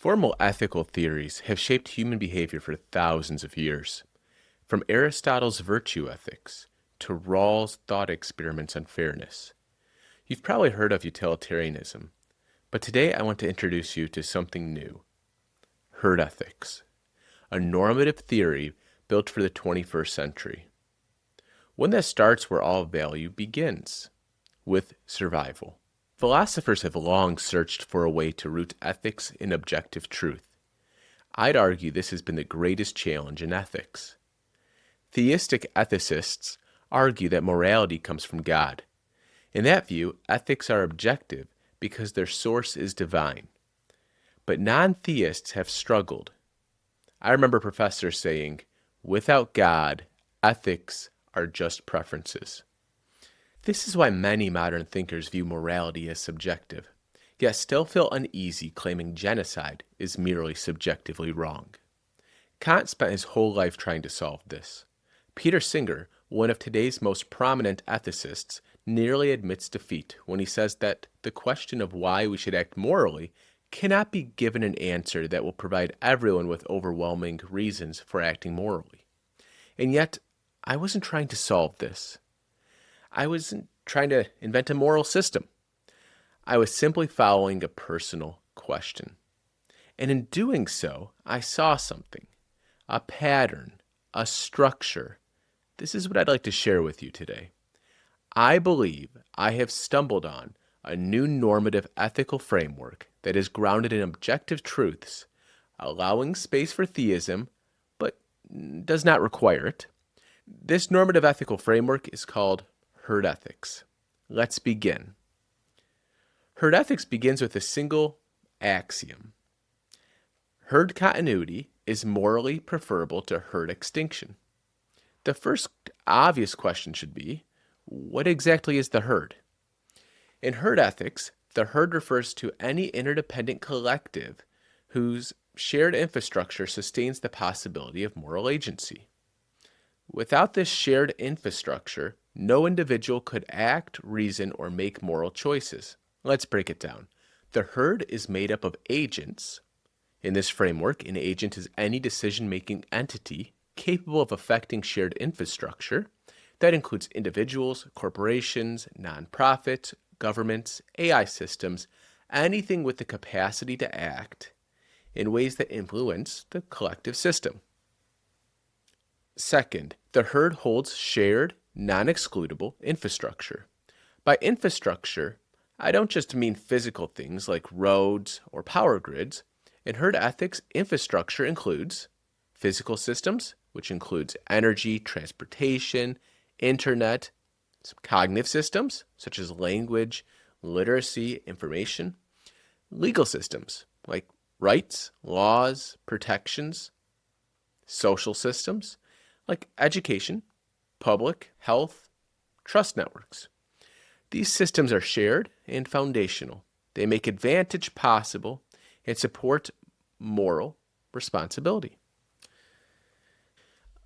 Formal ethical theories have shaped human behavior for thousands of years, from Aristotle's virtue ethics to Rawls' thought experiments on fairness. You've probably heard of utilitarianism, but today I want to introduce you to something new: herd ethics, a normative theory built for the 21st century. One that starts where all value begins, with survival. Philosophers have long searched for a way to root ethics in objective truth. I'd argue this has been the greatest challenge in ethics. Theistic ethicists argue that morality comes from God. In that view, ethics are objective because their source is divine. But non-theists have struggled. I remember professors saying, without God, ethics are just preferences. This is why many modern thinkers view morality as subjective, yet still feel uneasy claiming genocide is merely subjectively wrong. Kant spent his whole life trying to solve this. Peter Singer, one of today's most prominent ethicists, nearly admits defeat when he says that the question of why we should act morally cannot be given an answer that will provide everyone with overwhelming reasons for acting morally. And yet, I wasn't trying to solve this. I wasn't trying to invent a moral system. I was simply following a personal question. And in doing so, I saw something, a pattern, a structure. This is what I'd like to share with you today. I believe I have stumbled on a new normative ethical framework that is grounded in objective truths, allowing space for theism, but does not require it. This normative ethical framework is called herd ethics. Let's begin. Herd ethics begins with a single axiom. Herd continuity is morally preferable to herd extinction. The first obvious question should be, what exactly is the herd? In herd ethics, the herd refers to any interdependent collective whose shared infrastructure sustains the possibility of moral agency. Without this shared infrastructure, no individual could act, reason, or make moral choices. Let's break it down. The herd is made up of agents. In this framework, an agent is any decision-making entity capable of affecting shared infrastructure. That includes individuals, corporations, nonprofits, governments, AI systems, anything with the capacity to act in ways that influence the collective system. Second, the herd holds shared, non-excludable infrastructure. By infrastructure, I don't just mean physical things like roads or power grids. In herd ethics, infrastructure includes physical systems, which includes energy, transportation, internet, some cognitive systems, such as language, literacy, information, legal systems, like rights, laws, protections, social systems, like education, public, health, trust networks. These systems are shared and foundational. They make advantage possible and support moral responsibility.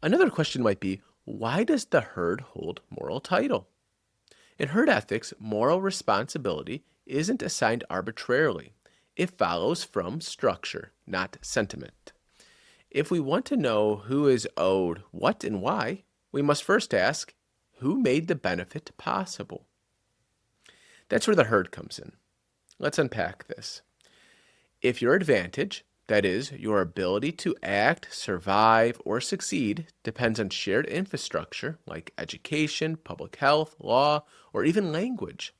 Another question might be, why does the herd hold moral title? In herd ethics, moral responsibility isn't assigned arbitrarily. It follows from structure, not sentiment. If we want to know who is owed what and why, we must first ask, who made the benefit possible? That's where the herd comes in. Let's unpack this. If your advantage, that is, your ability to act, survive, or succeed, depends on shared infrastructure like education, public health, law, or even language,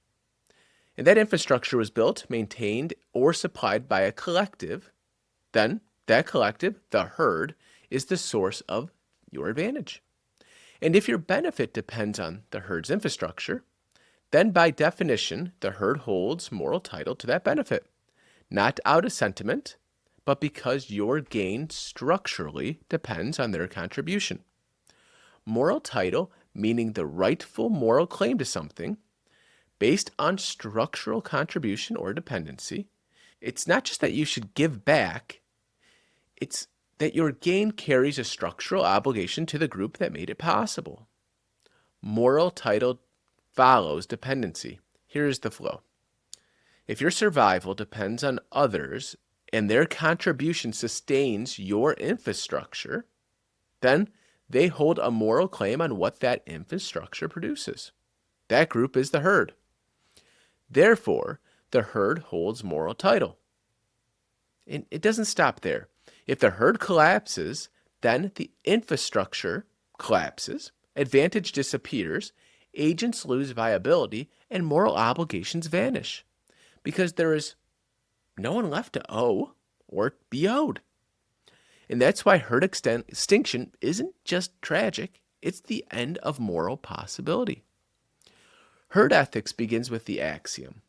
and that infrastructure was built, maintained, or supplied by a collective, then that collective, the herd, is the source of your advantage. And if your benefit depends on the herd's infrastructure, then by definition, the herd holds moral title to that benefit, not out of sentiment, but because your gain structurally depends on their contribution. Moral title, meaning the rightful moral claim to something, based on structural contribution or dependency. It's not just that you should give back, it's that your gain carries a structural obligation to the group that made it possible. Moral title follows dependency. Here's the flow. If your survival depends on others and their contribution sustains your infrastructure, then they hold a moral claim on what that infrastructure produces. That group is the herd. Therefore, the herd holds moral title. And it doesn't stop there. If the herd collapses, then the infrastructure collapses, advantage disappears, agents lose viability, and moral obligations vanish because there is no one left to owe or be owed. And that's why herd extinction isn't just tragic, it's the end of moral possibility. Herd ethics begins with the axiom: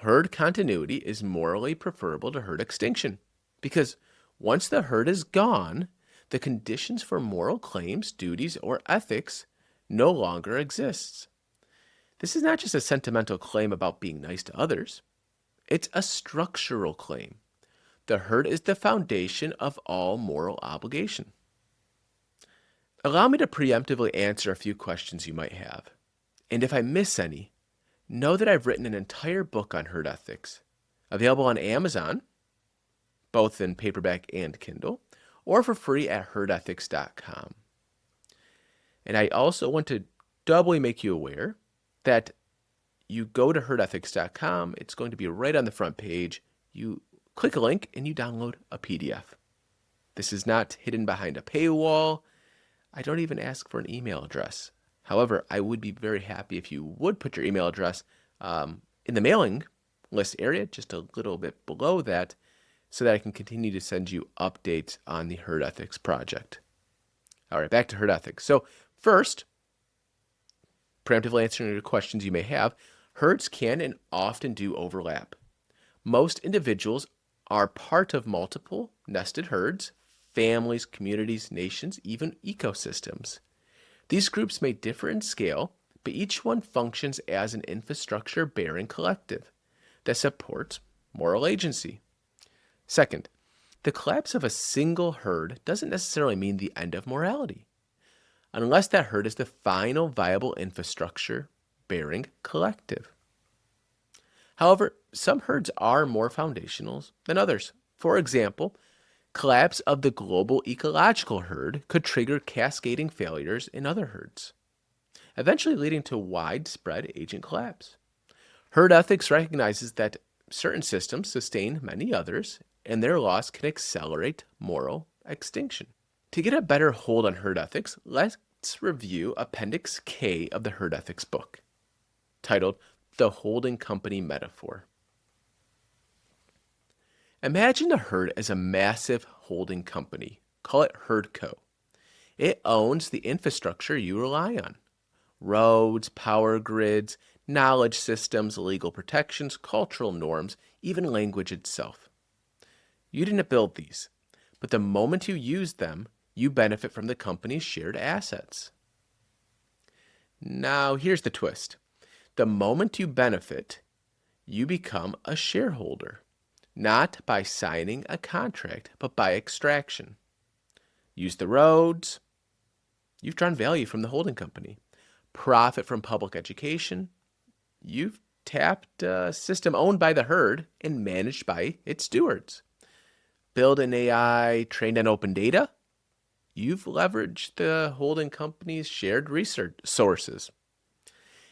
herd continuity is morally preferable to herd extinction, because once the herd is gone, the conditions for moral claims, duties, or ethics no longer exists. This is not just a sentimental claim about being nice to others. It's a structural claim. The herd is the foundation of all moral obligation. Allow me to preemptively answer a few questions you might have. And if I miss any, know that I've written an entire book on herd ethics, available on Amazon, both in paperback and Kindle, or for free at herdethics.com. And I also want to doubly make you aware that you go to herdethics.com, it's going to be right on the front page. You click a link and you download a PDF. This is not hidden behind a paywall. I don't even ask for an email address. However, I would be very happy if you would put your email address in the mailing list area, just a little bit below that, so that I can continue to send you updates on the Herd Ethics project. All right, back to herd ethics. So first, preemptively answering your questions you may have, herds can and often do overlap. Most individuals are part of multiple nested herds, families, communities, nations, even ecosystems. These groups may differ in scale, but each one functions as an infrastructure-bearing collective that supports moral agency. Second, the collapse of a single herd doesn't necessarily mean the end of morality, unless that herd is the final viable infrastructure-bearing collective. However, some herds are more foundational than others. For example, collapse of the global ecological herd could trigger cascading failures in other herds, eventually leading to widespread agent collapse. Herd ethics recognizes that certain systems sustain many others, and their loss can accelerate moral extinction. To get a better hold on herd ethics, let's review Appendix K of the Herd Ethics book, titled The Holding Company Metaphor. Imagine the herd as a massive holding company. Call it HerdCo. It owns the infrastructure you rely on: roads, power grids, knowledge systems, legal protections, cultural norms, even language itself. You didn't build these, but the moment you use them, you benefit from the company's shared assets. Now, here's the twist. The moment you benefit, you become a shareholder. Not by signing a contract, but by extraction. Use the roads, you've drawn value from the holding company. Profit from public education, you've tapped a system owned by the herd and managed by its stewards. Build an AI trained on open data, you've leveraged the holding company's shared research sources.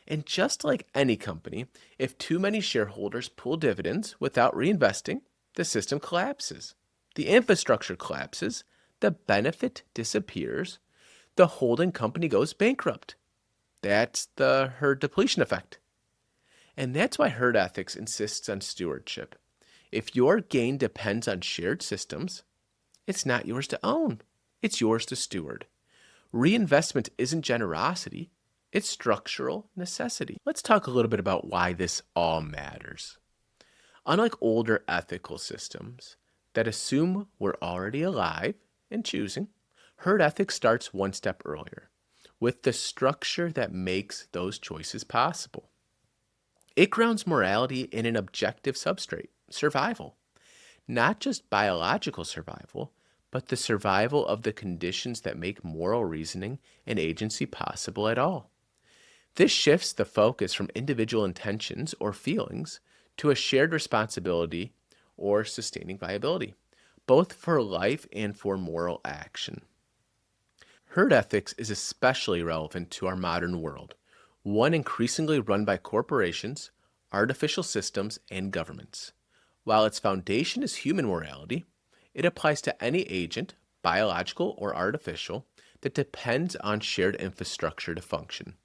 And just like any company, if too many shareholders pull dividends without reinvesting, the system collapses. The infrastructure collapses, the benefit disappears, the holding company goes bankrupt. That's the herd depletion effect. And that's why herd ethics insists on stewardship. If your gain depends on shared systems, it's not yours to own. It's yours to steward. Reinvestment isn't generosity. It's structural necessity. Let's talk a little bit about why this all matters. Unlike older ethical systems that assume we're already alive and choosing, herd ethics starts one step earlier, with the structure that makes those choices possible. It grounds morality in an objective substrate, survival. Not just biological survival, but the survival of the conditions that make moral reasoning and agency possible at all. This shifts the focus from individual intentions or feelings to a shared responsibility or sustaining viability, both for life and for moral action. Herd ethics is especially relevant to our modern world, one increasingly run by corporations, artificial systems, and governments. While its foundation is human morality, it applies to any agent, biological or artificial, that depends on shared infrastructure to function.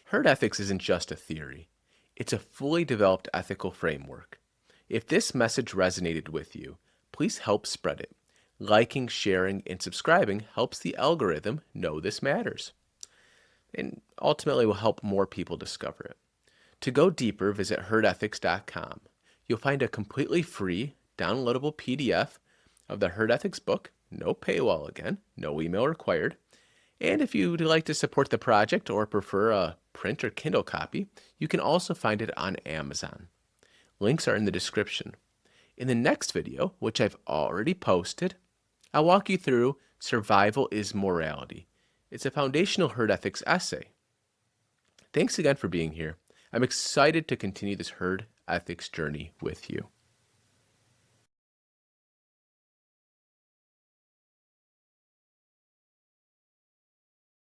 Herd ethics isn't just a theory, it's a fully developed ethical framework. If this message resonated with you, please help spread it. Liking, sharing, and subscribing helps the algorithm know this matters, and ultimately will help more people discover it. To go deeper, visit herdethics.com. You'll find a completely free, downloadable PDF of the Herd Ethics book, no paywall again, no email required. And if you'd like to support the project or prefer a print or Kindle copy, you can also find it on Amazon. Links are in the description. In the next video, which I've already posted, I'll walk you through Survival is Morality. It's a foundational herd ethics essay. Thanks again for being here. I'm excited to continue this herd ethics journey with you.